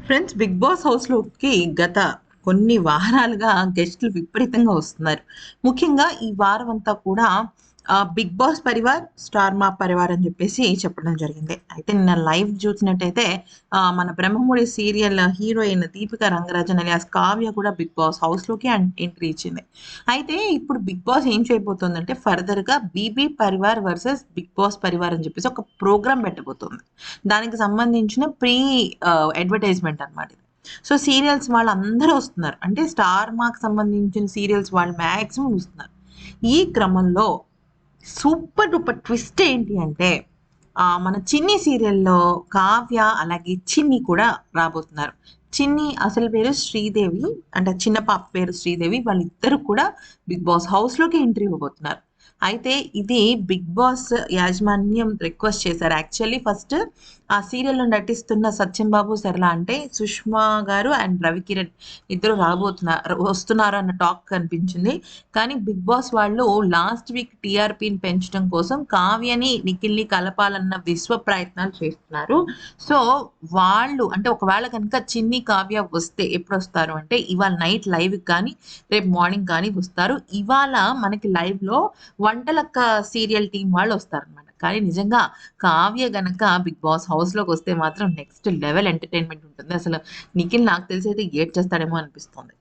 Friends, big boss హౌస్‌లోకి గత కొన్ని వారాలుగా గెస్టులు విపరీతంగా వస్తున్నారు. ముఖ్యంగా ఈ వారమంతా కూడా బిగ్ బాస్ పరివార్, స్టార్ మా పరివార్ అని చెప్పేసి చెప్పడం జరిగింది. అయితే నిన్న లైవ్ చూసినట్టయితే మన 'Brahmamudi' serial heroine Deepika Rangarajan alias Kavya కూడా బిగ్ బాస్ హౌస్‌లోకి ఎంట్రీ ఇచ్చింది. అయితే ఇప్పుడు బిగ్ బాస్ ఏం చేయబోతోందంటే ఫర్దర్‌గా 'BB Parivar versus Bigg Boss Parivar' అని చెప్పేసి ఒక ప్రోగ్రామ్ పెట్టబోతోంది. దానికి సంబంధించిన అడ్వర్టైజ్‌మెంట్ అన్నమాట ఇది. సో, సీరియల్స్ వాళ్ళందరూ వస్తున్నారు. అంటే స్టార్ మాకి సంబంధించిన సీరియల్స్ వాళ్ళు మాక్సిమం వస్తున్నారు. ఈ క్రమంలో సూపర్ డూపర్ ట్విస్ట్ ఏంటి అంటే మన 'చిన్ని' సీరియల్‌లో కావ్య అలాగే చిన్ని కూడా రాబోతున్నారు. చిన్ని అసలు పేరు శ్రీదేవి. అంటే చిన్న పాప పేరు శ్రీదేవి. వాళ్ళిద్దరూ కూడా బిగ్ బాస్ హౌస్‌లోకి ఎంట్రీ ఇవ్వబోతున్నారు. అయితే ఇది బిగ్ బాస్ యాజమాన్యం రిక్వెస్ట్ చేశారు. యాక్చువల్లీ ఫస్ట్ ఆ సీరియల్‌లో నటిస్తున్న సత్యం బాబు, సరళ అంటే సుష్మా గారు అండ్ రవికిరణ్ ఇద్దరు వస్తున్నారు అన్న టాక్ కనిపించింది. కానీ బిగ్ బాస్ వాళ్ళు లాస్ట్ వీక్ టీఆర్‌పీని పెంచడం కోసం కావ్యని, నిఖిల్‌ని కలపాలన్న విశ్వ ప్రయత్నాలు చేస్తున్నారు. సో, వాళ్ళు అంటే ఒకవేళ గనుక చిన్ని, కావ్య వస్తే ఎప్పుడొస్తారు అంటే ఇవాళ నైట్ లైవ్‌కి కానీ, రేపు మార్నింగ్ కానీ వస్తారు. ఇవాళ మనకి లైవ్‌లో వంటలక్క సీరియల్ టీమ్ వాళ్ళు వస్తారనమాట. కానీ నిజంగా కావ్య గనక బిగ్ బాస్ హౌస్‌లోకొస్తే మాత్రం నెక్స్ట్ లెవెల్ ఎంటర్‌టైన్‌మెంట్ ఉంటుంది. అసలు నిఖిల్ నాకు తెలిసి అయితే ఏడ్చేస్తాడేమో అనిపిస్తుంది.